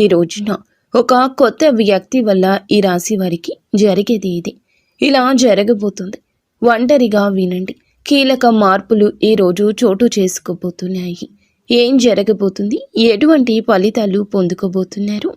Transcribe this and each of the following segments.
ఈ రోజున ఒక కొత్త వ్యక్తి వల్ల ఈ రాశి వారికి జరిగేది ఇది. ఇలా జరగబోతుంది. ఒంటరిగా వినండి. కీలక మార్పులు ఈ రోజు చోటు చేసుకోబోతున్నాయి. ఏం జరగబోతుంది, ఎటువంటి ఫలితాలు పొందుకోబోతున్నారు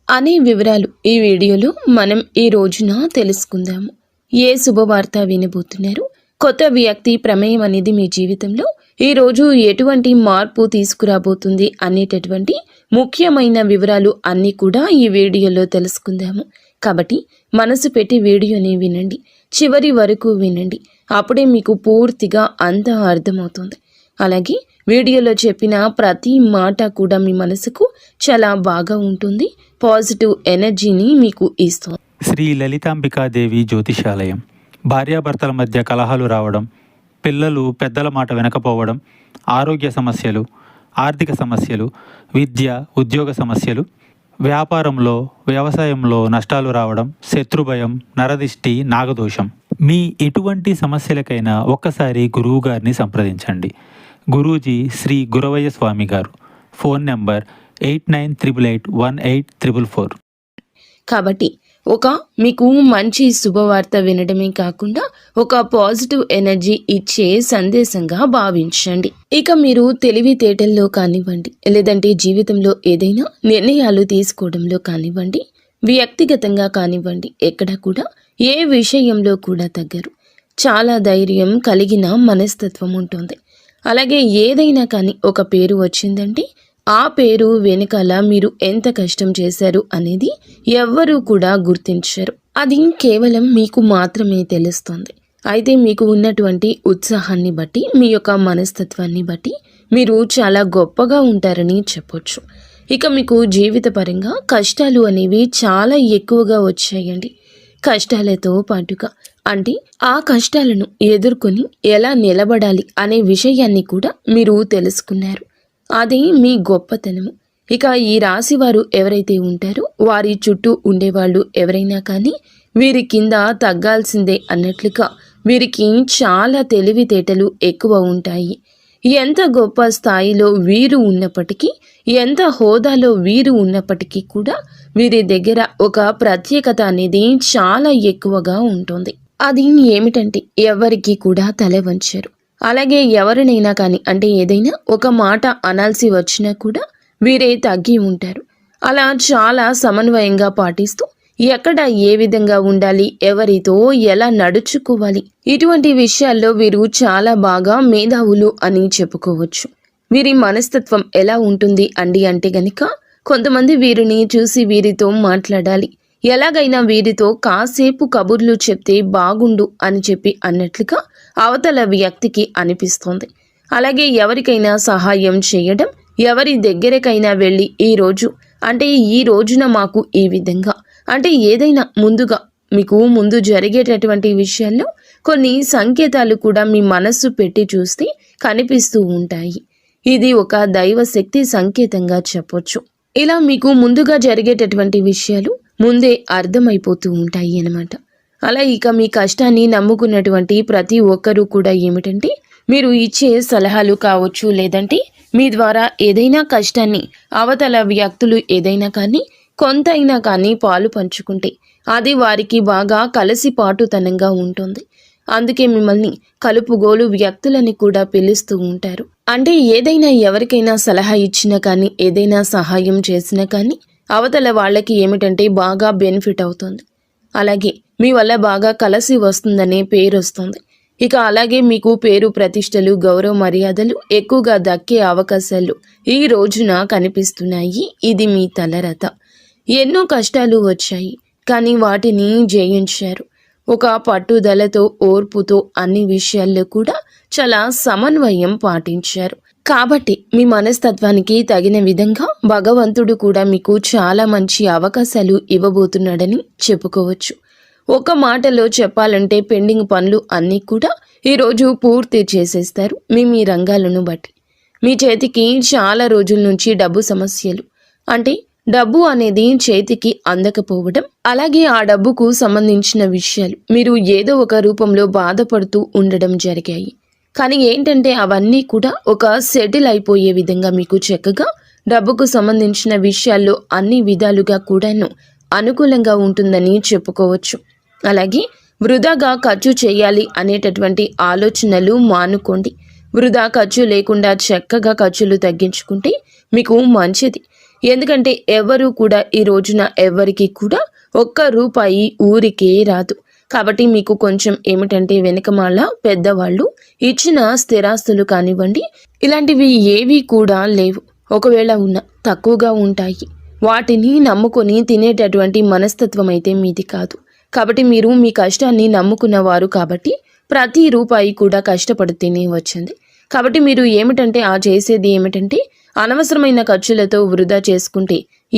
అనే వివరాలు ఈ వీడియోలో మనం ఈ రోజున తెలుసుకుందాము. ఏ శుభవార్త వినబోతున్నారు, కొత్త వ్యక్తి ప్రమేయం అనేది మీ జీవితంలో ఈ రోజు ఎటువంటి మార్పు తీసుకురాబోతుంది అనేటటువంటి ముఖ్యమైన వివరాలు అన్నీ కూడా ఈ వీడియోలో తెలుసుకుందాము. కాబట్టి మనసు పెట్టి వీడియోని వినండి, చివరి వరకు వినండి. అప్పుడే మీకు పూర్తిగా అంతా అర్థమవుతుంది. అలాగే వీడియోలో చెప్పిన ప్రతి మాట కూడా మీ మనసుకు చాలా బాగా ఉంటుంది, పాజిటివ్ ఎనర్జీని మీకు ఇస్తుంది. శ్రీ లలితాంబికాదేవి జ్యోతిషాలయం. భార్యాభర్తల మధ్య కలహాలు రావడం, పిల్లలు పెద్దల మాట వినకపోవడం, ఆరోగ్య సమస్యలు, ఆర్థిక సమస్యలు, విద్య ఉద్యోగ సమస్యలు, వ్యాపారంలో వ్యవసాయంలో నష్టాలు రావడం, శత్రుభయం, నరదిష్టి, నాగదోషం, మీ ఎటువంటి సమస్యలకైనా ఒక్కసారి గురువు గారిని సంప్రదించండి. గురూజీ శ్రీ గురవయ్య స్వామి గారు. Phone number 89881844. కాబట్టి మీకు మంచి శుభవార్త వినడమే కాకుండా ఒక పాజిటివ్ ఎనర్జీ ఇచ్చే సందేశంగా భావించండి. ఇక మీరు తెలివితేటల్లో కానివ్వండి, లేదంటే జీవితంలో ఏదైనా నిర్ణయాలు తీసుకోవడంలో కానివ్వండి, వ్యక్తిగతంగా కానివ్వండి, ఎక్కడ కూడా ఏ విషయంలో కూడా తగ్గరు. చాలా ధైర్యం కలిగిన మనస్తత్వం ఉంటుంది. అలాగే ఏదైనా కానీ ఒక పేరు వచ్చిందంటే ఆ పేరు వెనుకాల మీరు ఎంత కష్టం చేశారు అనేది ఎవ్వరూ కూడా గుర్తించరు. అది కేవలం మీకు మాత్రమే తెలుస్తుంది. అయితే మీకు ఉన్నటువంటి ఉత్సాహాన్ని బట్టి, మీ యొక్క మనస్తత్వాన్ని బట్టి మీరు చాలా గొప్పగా ఉంటారని చెప్పొచ్చు. ఇక మీకు జీవితపరంగా కష్టాలు అనేవి చాలా ఎక్కువగా వచ్చాయండి. కష్టాలతో పాటుగా అంటే ఆ కష్టాలను ఎదుర్కొని ఎలా నిలబడాలి అనే విషయాన్ని కూడా మీరు తెలుసుకున్నారు. అది మీ గొప్పతనము. ఇక ఈ రాశి వారు ఎవరైతే ఉంటారో వారి చుట్టూ ఉండేవాళ్ళు ఎవరైనా కానీ వీరి కింద తగ్గాల్సిందే అన్నట్లుగా వీరికి చాలా తెలివితేటలు ఎక్కువ ఉంటాయి. ఎంత గొప్ప స్థాయిలో వీరు ఉన్నప్పటికీ, ఎంత హోదాలో వీరు ఉన్నప్పటికీ కూడా వీరి దగ్గర ఒక ప్రత్యేకత అనేది చాలా ఎక్కువగా ఉంటుంది. అది ఏమిటంటే ఎవరికి కూడా తల వంచరు. అలాగే ఎవరినైనా కానీ అంటే ఏదైనా ఒక మాట అనాల్సి వచ్చినా కూడా వీరే తగ్గి ఉంటారు. అలా చాలా సమన్వయంగా పాటిస్తూ ఎక్కడ ఏ విధంగా ఉండాలి, ఎవరితో ఎలా నడుచుకోవాలి, ఇటువంటి విషయాల్లో వీరు చాలా బాగా మేధావులు అని చెప్పుకోవచ్చు. వీరి మనస్తత్వం ఎలా ఉంటుంది అంటే గనుక కొంతమంది వీరిని చూసి వీరితో మాట్లాడాలి, ఎలాగైనా వీరితో కాసేపు కబుర్లు చెప్తే బాగుండు అని చెప్పి అన్నట్లుగా అవతల వ్యక్తికి అనిపిస్తుంది. అలాగే ఎవరికైనా సహాయం చేయడం, ఎవరి దగ్గరకైనా వెళ్ళి ఈ రోజున మాకు ఈ విధంగా అంటే ఏదైనా ముందుగా మీకు ముందు జరిగేటటువంటి విషయాల్లో కొన్ని సంకేతాలు కూడా మీ మనస్సు పెట్టి చూస్తే కనిపిస్తూ ఉంటాయి. ఇది ఒక దైవ శక్తి సంకేతంగా చెప్పొచ్చు. ఇలా మీకు ముందుగా జరిగేటటువంటి విషయాలు ముందే అర్థమైపోతూ ఉంటాయి అన్నమాట. అలా ఇక మీ కష్టాన్ని నమ్ముకున్నటువంటి ప్రతి ఒక్కరూ కూడా ఏమిటంటే మీరు ఇచ్చే సలహాలు కావచ్చు, లేదంటే మీ ద్వారా ఏదైనా కష్టాన్ని అవతల వ్యక్తులు ఏదైనా కానీ కొంతైనా కానీ పాలు పంచుకుంటే అది వారికి బాగా కలసిపాటుతనంగా ఉంటుంది. అందుకే మిమ్మల్ని కలుపుగోలు వ్యక్తులని కూడా పిలుస్తూ ఉంటారు. అంటే ఏదైనా ఎవరికైనా సలహా ఇచ్చినా కానీ, ఏదైనా సహాయం చేసినా కానీ అవతల వాళ్ళకి ఏమిటంటే బాగా బెనిఫిట్ అవుతుంది. అలాగే మీ వల్ల బాగా కలిసి వస్తుందనే పేరు వస్తుంది. ఇక అలాగే మీకు పేరు ప్రతిష్టలు, గౌరవ మర్యాదలు ఎక్కువగా దక్కే అవకాశాలు ఈ రోజున కనిపిస్తున్నాయి. ఇది మీ తలరాత. ఎన్నో కష్టాలు వచ్చాయి, కానీ వాటిని జయించారు. ఒక పట్టుదలతో, ఓర్పుతో అన్ని విషయాల్లో కూడా చాలా సమన్వయం పాటించారు. కాబట్టి మీ మనస్తత్వానికి తగిన విధంగా భగవంతుడు కూడా మీకు చాలా మంచి అవకాశాలు ఇవ్వబోతున్నాడని చెప్పుకోవచ్చు. ఒక మాటలో చెప్పాలంటే పెండింగ్ పనులు అన్నీ కూడా ఈరోజు పూర్తి చేసేస్తారు. మీ రంగాలను బట్టి మీ చేతికి చాలా రోజుల నుంచి డబ్బు సమస్యలు, అంటే డబ్బు అనేది చేతికి అందకపోవడం, అలాగే ఆ డబ్బుకు సంబంధించిన విషయాలు మీరు ఏదో ఒక రూపంలో బాధపడుతూ ఉండడం జరిగాయి. కానీ ఏంటంటే అవన్నీ కూడా ఒక సెటిల్ అయిపోయే విధంగా మీకు చక్కగా డబ్బుకు సంబంధించిన విషయాల్లో అన్ని విధాలుగా కూడాను అనుకూలంగా ఉంటుందని చెప్పుకోవచ్చు. అలాగే వృధాగా ఖర్చు చేయాలి అనేటటువంటి ఆలోచనలు మానుకోండి. వృధా ఖర్చు లేకుండా చక్కగా ఖర్చులు తగ్గించుకుంటే మీకు మంచిది. ఎందుకంటే ఎవరు కూడా ఈ రోజున ఎవరికి కూడా ఒక్క రూపాయి ఊరికే రాదు. కాబట్టి మీకు కొంచెం ఏమిటంటే వెనుకమాల పెద్దవాళ్ళు ఇచ్చిన స్థిరాస్తులు కానివ్వండి, ఇలాంటివి ఏవి కూడా లేవు. ఒకవేళ ఉన్న తక్కువగా ఉంటాయి. వాటిని నమ్ముకొని తినేటటువంటి మనస్తత్వం అయితే మీది కాదు. కాబట్టి మీరు మీ కష్టాన్ని నమ్ముకున్నవారు కాబట్టి ప్రతి రూపాయి కూడా కష్టపడితేనే వచ్చింది. కాబట్టి మీరు ఏమిటంటే చేసేది ఏమిటంటే అనవసరమైన ఖర్చులతో వృధా చేసుకుంటే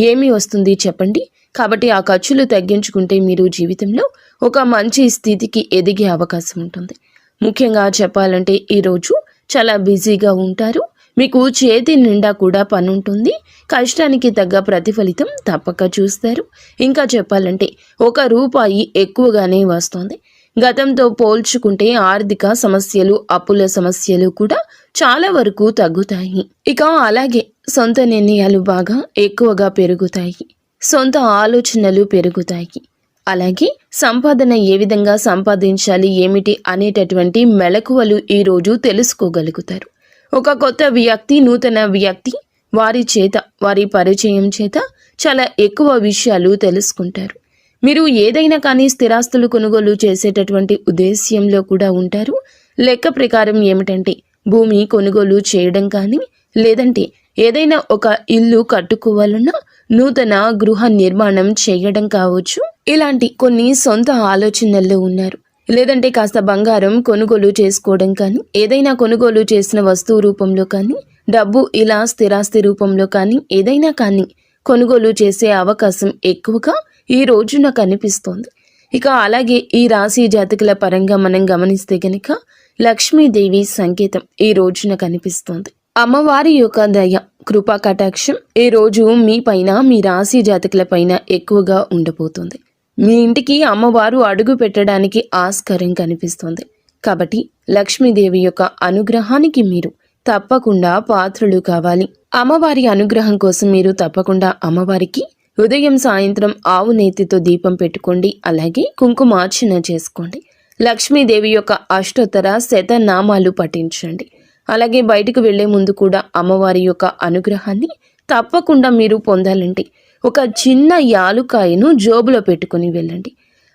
ఏమి వస్తుంది చెప్పండి. కాబట్టి ఆ ఖర్చులు తగ్గించుకుంటే మీరు జీవితంలో ఒక మంచి స్థితికి ఎదిగే అవకాశం ఉంటుంది. ముఖ్యంగా చెప్పాలంటే ఈరోజు చాలా బిజీగా ఉంటారు. మీకు చేతి నిండా కూడా పని ఉంటుంది. కష్టానికి తగ్గ ప్రతిఫలితం తప్పక చూస్తారు. ఇంకా చెప్పాలంటే ఒక రూపాయి ఎక్కువగానే వస్తుంది. గతంతో పోల్చుకుంటే ఆర్థిక సమస్యలు, అప్పుల సమస్యలు కూడా చాలా వరకు తగ్గుతాయి. ఇక అలాగే సొంత నిర్ణయాలు బాగా ఎక్కువగా పెరుగుతాయి. సొంత ఆలోచనలు పెరుగుతాయి. అలాగే సంపాదన ఏ విధంగా సంపాదించాలి ఏమిటి అనేటటువంటి మెళకువలు ఈరోజు తెలుసుకోగలుగుతారు. ఒక కొత్త వ్యక్తి, నూతన వ్యక్తి వారి చేత, వారి పరిచయం చేత చాలా ఎక్కువ విషయాలు తెలుసుకుంటారు. మీరు ఏదైనా కానీ స్థిరాస్తులు కొనుగోలు చేసేటటువంటి ఉద్దేశ్యంలో కూడా ఉంటారు. లెక్క ప్రకారం ఏమిటంటే భూమి కొనుగోలు చేయడం కానీ, లేదంటే ఏదైనా ఒక ఇల్లు కట్టుకోవాలన్నా, నూతన గృహ నిర్మాణం చేయడం కావచ్చు. ఇలాంటి కొన్ని సొంత ఆలోచనల్లో ఉన్నారు. లేదంటే కాస్త బంగారం కొనుగోలు చేసుకోవడం కానీ, ఏదైనా కొనుగోలు చేసిన వస్తువు రూపంలో కానీ, డబ్బు ఇలా స్థిరాస్తి రూపంలో కానీ ఏదైనా కానీ కొనుగోలు చేసే అవకాశం ఎక్కువగా ఈ రోజున కనిపిస్తోంది. ఇక అలాగే ఈ రాశి జాతకుల పరంగా మనం గమనిస్తే గనక లక్ష్మీదేవి సంకేతం ఈ రోజున కనిపిస్తోంది. అమ్మవారి యొక్క దయ, కృపా కటాక్షం ఈ రోజు మీ పైన, మీ రాశి జాతకుల పైన ఎక్కువగా ఉండబోతుంది. మీ ఇంటికి అమ్మవారు అడుగు పెట్టడానికి ఆస్కారం కనిపిస్తోంది. కాబట్టి లక్ష్మీదేవి యొక్క అనుగ్రహానికి మీరు తప్పకుండా పాత్రులు కావాలి. అమ్మవారి అనుగ్రహం కోసం మీరు తప్పకుండా అమ్మవారికి ఉదయం సాయంత్రం ఆవు నేతితో దీపం పెట్టుకోండి. అలాగే కుంకుమార్చన చేసుకోండి. లక్ష్మీదేవి యొక్క అష్టోత్తర శతనామాలు పఠించండి. అలాగే బయటకు వెళ్లే ముందు కూడా అమ్మవారి యొక్క అనుగ్రహాన్ని తప్పకుండా మీరు పొందాలంటే ఒక చిన్న యాలుకాయను జోబులో పెట్టుకుని వెళ్ళండి.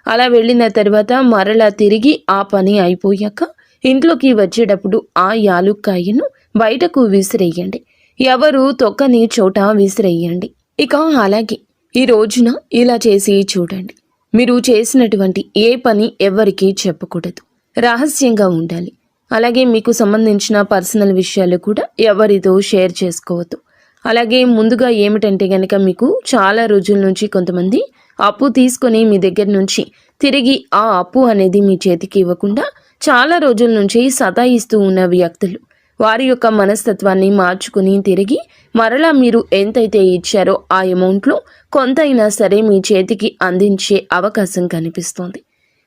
అలా వెళ్ళిన తర్వాత మరలా తిరిగి ఆ పని అయిపోయాక ఇంట్లోకి వచ్చేటప్పుడు ఆ యాలుకాయను బయటకు విసిరేయండి. ఎవరు తొక్కని చోట విసిరేయండి. ఇక అలాగే ఈ రోజున ఇలా చేసి చూడండి. మీరు చేసినటువంటి ఏ పని ఎవరికీ చెప్పకూడదు, రహస్యంగా ఉండాలి. అలాగే మీకు సంబంధించిన పర్సనల్ విషయాలు కూడా ఎవరితో షేర్ చేసుకోవద్దు. అలాగే ముందుగా ఏమిటంటే గనక మీకు చాలా రోజుల నుంచి కొంతమంది అప్పు తీసుకొని మీ దగ్గర నుంచి తిరిగి ఆ అప్పు అనేది మీ చేతికి ఇవ్వకుండా చాలా రోజుల నుంచి సతాయిస్తూ ఉన్న వ్యక్తులు వారి యొక్క మనస్తత్వాన్ని మార్చుకుని తిరిగి మరలా మీరు ఎంతైతే ఇచ్చారో ఆ అమౌంట్లో కొంతైనా సరే మీ చేతికి అందించే అవకాశం కనిపిస్తోంది.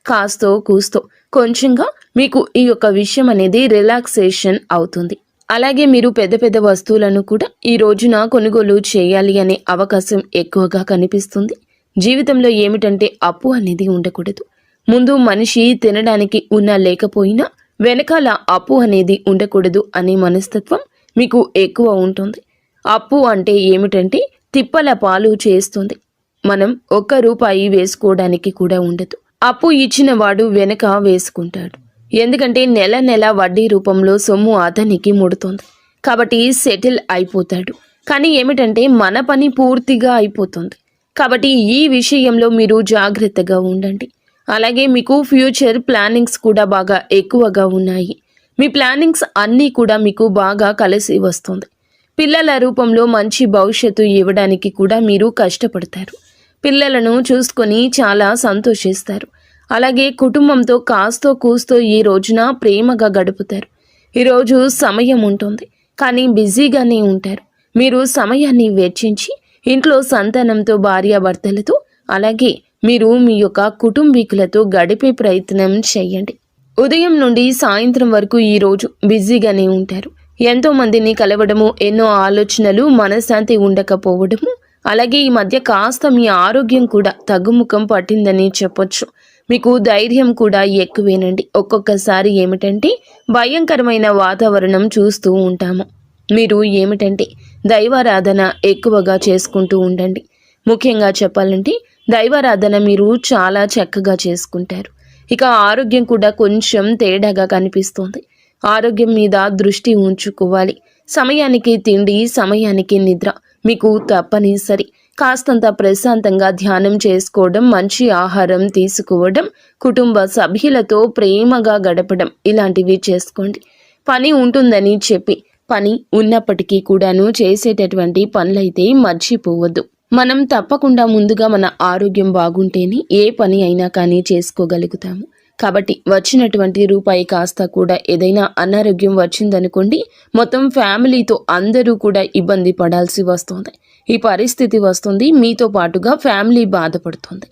కాస్తో కూస్తో కొంచెంగా మీకు ఈ యొక్క విషయం అనేది రిలాక్సేషన్ అవుతుంది. అలాగే మీరు పెద్ద పెద్ద వస్తువులను కూడా ఈ రోజున కొనుగోలు చేయాలి అనే అవకాశం ఎక్కువగా కనిపిస్తుంది. జీవితంలో ఏమిటంటే అప్పు అనేది ఉండకూడదు. ముందు మనిషి తినడానికి ఉన్నా లేకపోయినా వెనకాల అప్పు అనేది ఉండకూడదు అనే మనస్తత్వం మీకు ఎక్కువ ఉంటుంది. అప్పు అంటే ఏమిటంటే తిప్పల పాలు చేస్తుంది. మనం ఒక్క రూపాయి వేసుకోవడానికి కూడా ఉండదు. అప్పు ఇచ్చిన వాడు వెనక వేసుకుంటాడు. ఎందుకంటే నెల నెల వడ్డీ రూపంలో సొమ్ము అతనికి ముడుతుంది. కాబట్టి సెటిల్ అయిపోతాడు. కానీ ఏమిటంటే మన పని పూర్తిగా అయిపోతుంది. కాబట్టి ఈ విషయంలో మీరు జాగ్రత్తగా ఉండండి. అలాగే మీకు ఫ్యూచర్ ప్లానింగ్స్ కూడా బాగా ఎక్కువగా ఉన్నాయి. మీ ప్లానింగ్స్ అన్నీ కూడా మీకు బాగా కలిసి వస్తుంది. పిల్లల రూపంలో మంచి భవిష్యత్తు ఇవ్వడానికి కూడా మీరు కష్టపడతారు. పిల్లలను చూసుకొని చాలా సంతోషిస్తారు. అలాగే కుటుంబంతో కాస్తో కూస్తో ఈ రోజున ప్రేమగా గడుపుతారు. ఈరోజు సమయం ఉంటుంది, కానీ బిజీగానే ఉంటారు. మీరు సమయాన్ని వెచ్చించి ఇంట్లో సంతానంతో, భార్యాభర్తలతో, అలాగే మీరు మీ యొక్క కుటుంబీకులతో గడిపే ప్రయత్నం చేయండి. ఉదయం నుండి సాయంత్రం వరకు ఈరోజు బిజీగానే ఉంటారు. ఎంతో మందిని కలవడము, ఎన్నో ఆలోచనలు, మనశ్శాంతి ఉండకపోవడము, అలాగే ఈ మధ్య కాస్త మీ ఆరోగ్యం కూడా తగ్గుముఖం పట్టిందని చెప్పొచ్చు. మీకు ధైర్యం కూడా ఎక్కువేనండి. ఒక్కొక్కసారి ఏమిటంటే భయంకరమైన వాతావరణం చూస్తూ ఉంటాము. మీరు ఏమిటంటే దైవారాధన ఎక్కువగా చేసుకుంటూ ఉండండి. ముఖ్యంగా చెప్పాలంటే దైవారాధన మీరు చాలా చక్కగా చేసుకుంటారు. ఇక ఆరోగ్యం కూడా కొంచెం తేడాగా కనిపిస్తోంది. ఆరోగ్యం మీద దృష్టి ఉంచుకోవాలి. సమయానికి తిండి, సమయానికి నిద్ర మీకు తప్పనిసరి. కాస్తంత ప్రశాంతంగా ధ్యానం చేసుకోవడం, మంచి ఆహారం తీసుకోవడం, కుటుంబ సభ్యులతో ప్రేమగా గడపడం ఇలాంటివి చేసుకోండి. పని ఉంటుందని చెప్పి పని ఉన్నప్పటికీ కూడాను చేసేటటువంటి పనులైతే మర్చిపోవద్దు. మనం తప్పకుండా ముందుగా మన ఆరోగ్యం బాగుంటేనే ఏ పని అయినా కానీ చేసుకోగలుగుతాము. కాబట్టి వచ్చినటువంటి రూపాయి కాస్త కూడా ఏదైనా అనారోగ్యం వచ్చిందనుకోండి, మొత్తం ఫ్యామిలీతో అందరూ కూడా ఇబ్బంది పడాల్సి వస్తుంది. ఈ పరిస్థితి వస్తుంది, మీతో పాటుగా ఫ్యామిలీ బాధపడుతుంది.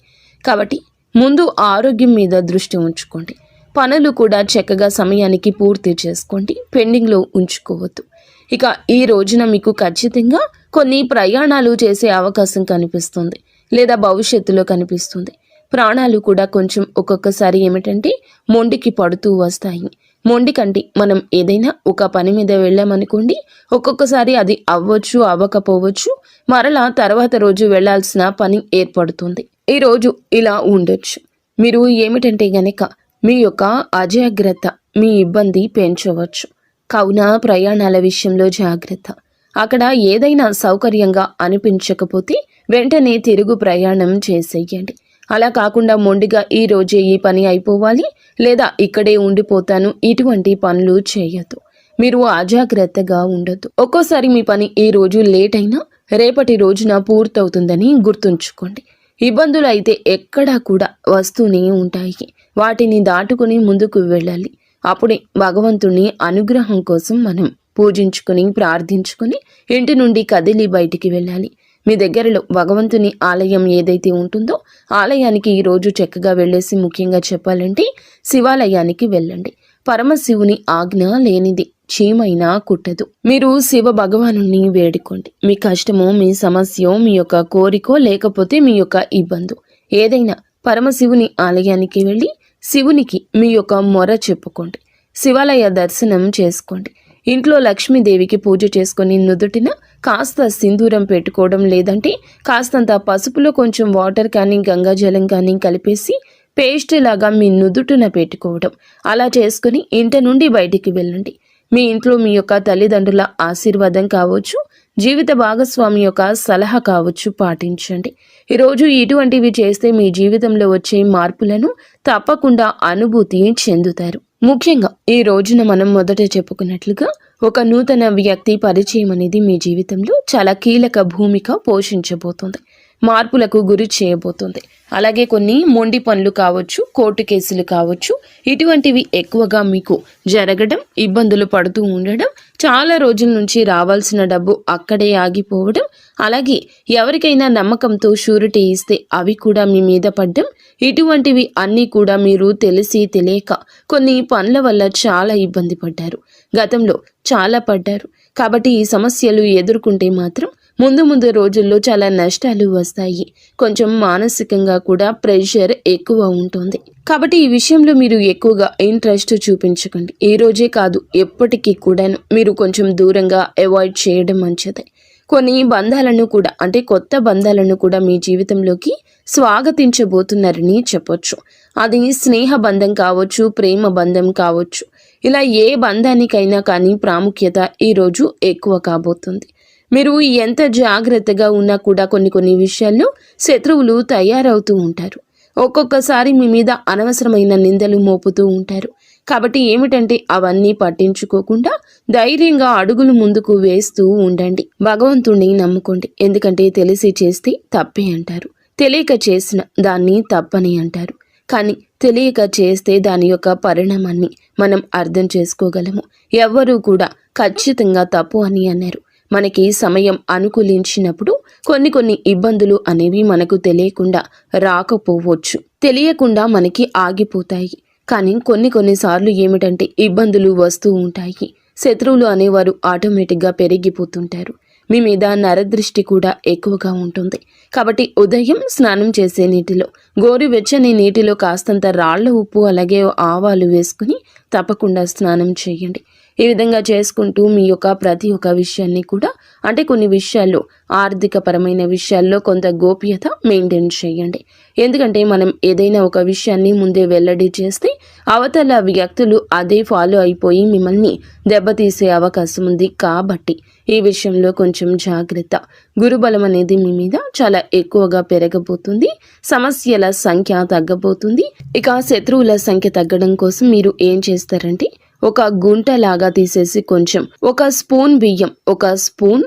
కాబట్టి ముందు ఆరోగ్యం మీద దృష్టి ఉంచుకోండి. పనులు కూడా చక్కగా సమయానికి పూర్తి చేసుకోండి. పెండింగ్లో ఉంచుకోవద్దు. ఇక ఈ రోజున మీకు ఖచ్చితంగా కొన్ని ప్రయాణాలు చేసే అవకాశం కనిపిస్తుంది, లేదా భవిష్యత్తులో కనిపిస్తుంది. ప్రాణాలు కూడా కొంచెం ఒక్కొక్కసారి ఏమిటంటే మొండికి పడుతూ వస్తాయి. మొండి కంటే మనం ఏదైనా ఒక పని మీద వెళ్ళామనుకోండి, ఒక్కొక్కసారి అది అవ్వచ్చు, అవ్వకపోవచ్చు, మరలా తర్వాత రోజు వెళ్లాల్సిన పని ఏర్పడుతుంది. ఈ రోజు ఇలా ఉండొచ్చు. మీరు ఏమిటంటే గనక మీ యొక్క అజాగ్రత్త మీ ఇబ్బంది పెంచవచ్చు. కావున ప్రయాణాల విషయంలో జాగ్రత్త. అక్కడ ఏదైనా సౌకర్యంగా అనిపించకపోతే వెంటనే తిరుగు ప్రయాణం చేసేయండి. అలా కాకుండా మొండిగా ఈ రోజే ఈ పని అయిపోవాలి, లేదా ఇక్కడే ఉండిపోతాను, ఇటువంటి పనులు చేయొద్దు. మీరు అజాగ్రత్తగా ఉండొద్దు. ఒక్కోసారి మీ పని ఈ రోజు లేట్ అయినా రేపటి రోజున పూర్తవుతుందని గుర్తుంచుకోండి. ఇబ్బందులు అయితే ఎక్కడా కూడా వస్తూనే ఉంటాయి. వాటిని దాటుకుని ముందుకు వెళ్ళాలి. అప్పుడే భగవంతుని అనుగ్రహం కోసం మనం పూజించుకుని, ప్రార్థించుకుని ఇంటి నుండి కదిలి బయటికి వెళ్ళాలి. మీ దగ్గరలో భగవంతుని ఆలయం ఏదైతే ఉంటుందో ఆలయానికి ఈరోజు చక్కగా వెళ్ళేసి, ముఖ్యంగా చెప్పాలంటే శివాలయానికి వెళ్ళండి. పరమశివుని ఆజ్ఞ లేనిది చీమైనా కుట్టదు. మీరు శివ భగవాను వేడుకోండి. మీ కష్టమో, మీ సమస్యో, మీ యొక్క కోరికో, లేకపోతే మీ యొక్క ఇబ్బందు ఏదైనా పరమశివుని ఆలయానికి వెళ్ళి శివునికి మీ యొక్క మొర చెప్పుకోండి. శివాలయ దర్శనం చేసుకోండి. ఇంట్లో లక్ష్మీదేవికి పూజ చేసుకొని నుదుటిన కాస్త సింధూరం పెట్టుకోవడం, లేదంటే కాస్తంత పసుపులో కొంచెం వాటర్ కానీ గంగాజలం కానీ కలిపేసి పేస్ట్ లాగా మీ నుదుటిన పెట్టుకోవడం, అలా చేసుకుని ఇంటి నుండి బయటికి వెళ్ళండి. మీ ఇంట్లో మీ యొక్క తల్లిదండ్రుల ఆశీర్వాదం కావచ్చు, జీవిత భాగస్వామి యొక్క సలహా కావచ్చు, పాటించండి. ఈరోజు ఇటువంటివి చేస్తే మీ జీవితంలో వచ్చే మార్పులను తప్పకుండా అనుభూతి చెందుతారు. ముఖ్యంగా ఈ రోజున మనం మొదట చెప్పుకున్నట్లుగా ఒక నూతన వ్యక్తి పరిచయం అనేది మీ జీవితంలో చాలా కీలక భూమిక పోషించబోతుంది. మార్పులకు గురి చేయబోతుంది. అలాగే కొన్ని మొండి పనులు కావచ్చు, కోర్టు కేసులు కావచ్చు, ఇటువంటివి ఎక్కువగా మీకు జరగడం, ఇబ్బందులు పడుతూ ఉండడం, చాలా రోజుల నుంచి రావాల్సిన డబ్బు అక్కడే ఆగిపోవడం, అలాగే ఎవరికైనా నమ్మకంతో షూరిటీ ఇస్తే అవి కూడా మీ మీద పడ్డం, ఇటువంటివి అన్నీ కూడా మీరు తెలిసి తెలియక కొన్ని పనుల వల్ల చాలా ఇబ్బంది పడ్డారు. గతంలో చాలా పడ్డారు. కాబట్టి ఈ సమస్యలు ఎదుర్కొంటే మాత్రం ముందు రోజుల్లో చాలా నష్టాలు వస్తాయి. కొంచెం మానసికంగా కూడా ప్రెషర్ ఎక్కువ ఉంటుంది. కాబట్టి ఈ విషయంలో మీరు ఎక్కువగా ఇంట్రెస్ట్ చూపించకండి. ఈ రోజే కాదు, ఎప్పటికీ కూడాను మీరు కొంచెం దూరంగా అవాయిడ్ చేయడం మంచిది. కొన్ని బంధాలను కూడా, అంటే కొత్త బంధాలను కూడా మీ జీవితంలోకి స్వాగతించబోతున్నారని చెప్పొచ్చు. అది స్నేహ బంధం కావచ్చు, ప్రేమ బంధం కావచ్చు. ఇలా ఏ బంధానికైనా కానీ ప్రాముఖ్యత ఈరోజు ఎక్కువ కాబోతుంది. మీరు ఎంత జాగ్రత్తగా ఉన్నా కూడా కొన్ని విషయాల్లో శత్రువులు తయారవుతూ ఉంటారు. ఒక్కొక్కసారి మీ మీద అనవసరమైన నిందలు మోపుతూ ఉంటారు. కాబట్టి ఏమిటంటే అవన్నీ పట్టించుకోకుండా ధైర్యంగా అడుగులు ముందుకు వేస్తూ ఉండండి. భగవంతుణ్ణి నమ్ముకోండి. ఎందుకంటే తెలిసి చేస్తే తప్పే అంటారు, తెలియక చేసిన దాన్ని తప్పని అంటారు. కానీ తెలియక చేస్తే దాని యొక్క పరిణామాన్ని మనం అర్థం చేసుకోగలము. ఎవ్వరూ కూడా ఖచ్చితంగా తప్పు అని అన్నారు. మనకి సమయం అనుకూలించినప్పుడు కొన్ని ఇబ్బందులు అనేవి మనకు తెలియకుండా రాకపోవచ్చు, తెలియకుండా మనకి ఆగిపోతాయి. కానీ కొన్నిసార్లు ఏమిటంటే ఇబ్బందులు వస్తూ ఉంటాయి. శత్రువులు అనేవారు ఆటోమేటిక్గా పెరిగిపోతుంటారు. మీ మీద నరదృష్టి కూడా ఎక్కువగా ఉంటుంది. కాబట్టి ఉదయం స్నానం చేసే నీటిలో గోరువెచ్చని నీటిలో కాస్తంత రాళ్ల ఉప్పు అలాగే ఆవాలు వేసుకుని తప్పకుండా స్నానం చేయండి. ఈ విధంగా చేసుకుంటూ మీ యొక్క ప్రతి ఒక్క విషయాన్ని కూడా అంటే కొన్ని విషయాల్లో ఆర్థిక పరమైన విషయాల్లో కొంత గోప్యత మెయింటైన్ చేయండి. ఎందుకంటే మనం ఏదైనా ఒక విషయాన్ని ముందే వెల్లడి చేస్తే అవతల వ్యక్తులు అదే ఫాలో అయిపోయి మిమ్మల్ని దెబ్బతీసే అవకాశం ఉంది. కాబట్టి ఈ విషయంలో కొంచెం జాగ్రత్త. గురుబలం అనేది మీ మీద చాలా ఎక్కువగా పెరగబోతుంది. సమస్యల సంఖ్య తగ్గబోతుంది. ఇక శత్రువుల సంఖ్య తగ్గడం కోసం మీరు ఏం చేస్తారంటే ఒక గుంట లాగా తీసేసి కొంచెం ఒక స్పూన్ బియ్యం, ఒక స్పూన్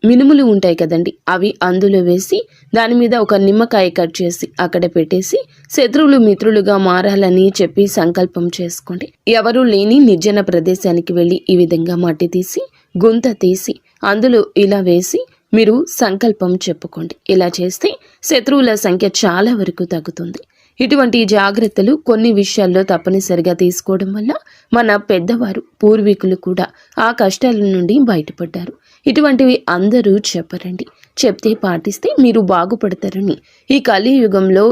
మినుములు ఉంటాయి కదండి, అవి అందులో వేసి దాని మీద ఒక నిమ్మకాయ కట్ చేసి అక్కడ పెట్టేసి శత్రువులు మిత్రులుగా మారాలని చెప్పి సంకల్పం చేసుకోండి. ఎవరూ లేని నిర్జన ప్రదేశానికి వెళ్ళి ఈ విధంగా మట్టి తీసి గుంత తీసి అందులో ఇలా వేసి మీరు సంకల్పం చెప్పుకోండి. ఇలా చేస్తే శత్రువుల సంఖ్య చాలా వరకు తగ్గుతుంది. ఇటువంటి జాగ్రత్తలు కొన్ని విషయాల్లో తప్పనిసరిగా తీసుకోవడం వల్ల మన పెద్దవారు పూర్వీకులు కూడా ఆ కష్టాల నుండి బయటపడ్డారు. ఇటువంటివి అందరూ చెప్పరండి. చెప్తే పాటిస్తే మీరు బాగుపడతారని ఈ కలియుగంలో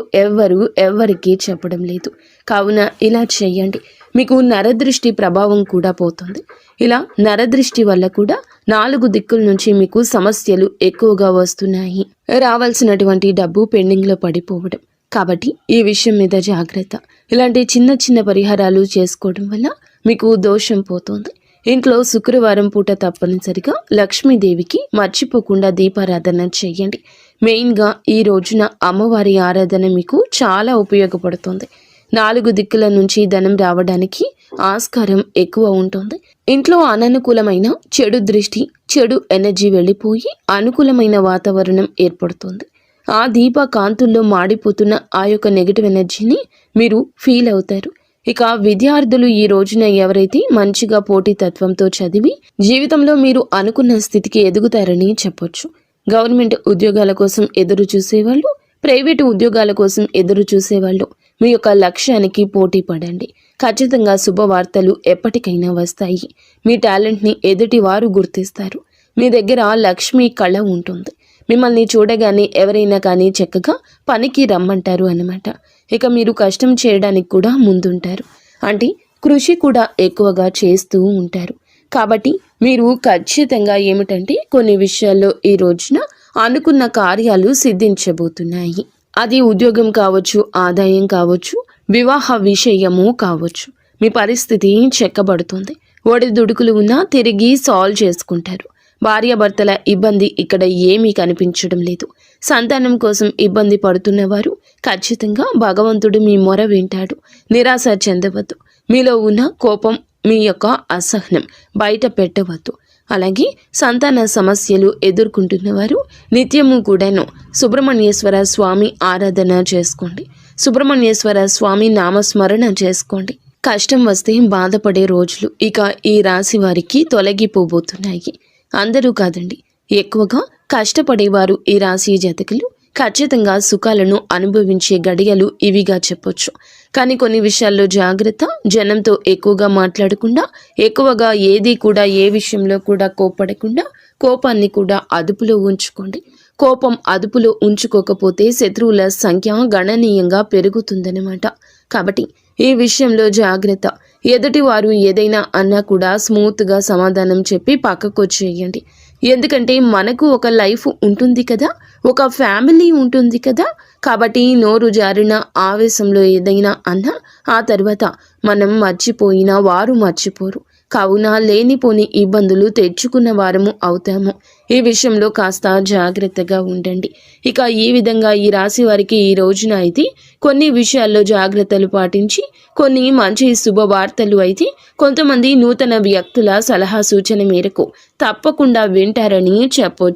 ఎవరికి చెప్పడం లేదు. కావున ఇలా చేయండి. మీకు నరదృష్టి ప్రభావం కూడా పోతుంది. ఇలా నరదృష్టి వల్ల కూడా 4 దిక్కుల నుంచి మీకు సమస్యలు ఎక్కువగా వస్తున్నాయి. రావాల్సినటువంటి డబ్బు పెండింగ్లో పడిపోవడం. కాబట్టి ఈ విషయం మీద జాగ్రత్త. ఇలాంటి చిన్న చిన్న పరిహారాలు చేసుకోవడం వల్ల మీకు దోషం పోతుంది. ఇంట్లో శుక్రవారం పూట తప్పనిసరిగా లక్ష్మీదేవికి మర్చిపోకుండా దీపారాధన చేయండి. మెయిన్గా ఈ రోజున అమ్మవారి ఆరాధన మీకు చాలా ఉపయోగపడుతుంది. 4 దిక్కుల నుంచి ధనం రావడానికి ఆస్కారం ఎక్కువ ఉంటుంది. ఇంట్లో అననుకూలమైన చెడు దృష్టి, చెడు ఎనర్జీ వెళ్ళిపోయి అనుకూలమైన వాతావరణం ఏర్పడుతుంది. ఆ దీప కాంతుల్లో మాడిపోతున్న ఆ యొక్క నెగిటివ్ ఎనర్జీని మీరు ఫీల్ అవుతారు. ఇక విద్యార్థులు ఈ రోజున ఎవరైతే మంచిగా పోటీతత్వంతో చదివి జీవితంలో మీరు అనుకున్న స్థితికి ఎదుగుతారని చెప్పొచ్చు. గవర్నమెంట్ ఉద్యోగాల కోసం ఎదురు చూసేవాళ్ళు, ప్రైవేటు ఉద్యోగాల కోసం ఎదురు చూసేవాళ్ళు మీ యొక్క లక్ష్యానికి పోటీ పడండి. ఖచ్చితంగా శుభవార్తలు ఎప్పటికైనా వస్తాయి. మీ టాలెంట్ని ఎదుటి వారు గుర్తిస్తారు. మీ దగ్గర లక్ష్మీ కళ ఉంటుంది. మిమ్మల్ని చూడగానే ఎవరైనా కానీ చక్కగా పనికి రమ్మంటారు అన్నమాట. ఇక మీరు కష్టం చేయడానికి కూడా ముందుంటారు. అంటే కృషి కూడా ఎక్కువగా చేస్తూ ఉంటారు. కాబట్టి మీరు ఖచ్చితంగా ఏమిటంటే కొన్ని విషయాల్లో ఈ రోజున అనుకున్న కార్యాలు సిద్ధించబోతున్నాయి. అది ఉద్యోగం కావచ్చు, ఆదాయం కావచ్చు, వివాహ విషయము కావచ్చు. మీ పరిస్థితి చెక్కబడుతుంది. ఒడిదుడుకులు ఉన్నా తిరిగి సాల్వ్ చేసుకుంటారు. భార్యాభర్తల ఇబ్బంది ఇక్కడ ఏమీ కనిపించడం లేదు. సంతానం కోసం ఇబ్బంది పడుతున్నవారు ఖచ్చితంగా భగవంతుడు మీ మొర వింటాడు. నిరాశ చెందవద్దు. మీలో ఉన్న కోపం, మీ యొక్క అసహనం బయట పెట్టవద్దు. అలాగే సంతాన సమస్యలు ఎదుర్కొంటున్నవారు నిత్యము కూడాను సుబ్రహ్మణ్యేశ్వర స్వామి ఆరాధన చేసుకోండి. సుబ్రహ్మణ్యేశ్వర స్వామి నామస్మరణ చేసుకోండి. కష్టం వస్తే బాధపడే రోజులు ఇక ఈ రాశి వారికి తొలగిపోబోతున్నాయి. అందరూ కాదండి, ఎక్కువగా కష్టపడేవారు ఈ రాశి జాతకులు ఖచ్చితంగా సుఖాలను అనుభవించే గడియలు ఇవిగా చెప్పొచ్చు. కానీ కొన్ని విషయాల్లో జాగ్రత్త. జనంతో ఎక్కువగా మాట్లాడకుండా, ఎక్కువగా ఏది కూడా ఏ విషయంలో కూడా కోప్పడకుండా కోపాన్ని కూడా అదుపులో ఉంచుకోండి. కోపం అదుపులో ఉంచుకోకపోతే శత్రువుల సంఖ్య గణనీయంగా పెరుగుతుందన్నమాట. కాబట్టి ఈ విషయంలో జాగ్రత్త. ఎదుటి వారు ఏదైనా అన్నా కూడా స్మూత్గా సమాధానం చెప్పి పక్కకు వచ్చేయండి. ఎందుకంటే మనకు ఒక లైఫ్ ఉంటుంది కదా, ఒక ఫ్యామిలీ ఉంటుంది కదా. కాబట్టి నోరు జారిన ఆవేశంలో ఏదైనా అన్నా ఆ తర్వాత మనం మర్చిపోయినా వారు మర్చిపోరు. కావున లేనిపోని ఇబ్బందులు తెచ్చుకున్న వారము అవుతాము. ఈ విషయంలో కాస్త జాగ్రత్తగా ఉండండి. ఇక ఈ విధంగా ఈ రాశి వారికి ఈ రోజున అయితే కొన్ని విషయాల్లో జాగ్రత్తలు పాటించి కొన్ని మంచి శుభవార్తలు అయితే కొంతమంది నూతన వ్యక్తుల సలహా సూచన మేరకు తప్పకుండా వింటారని చెప్పొచ్చు.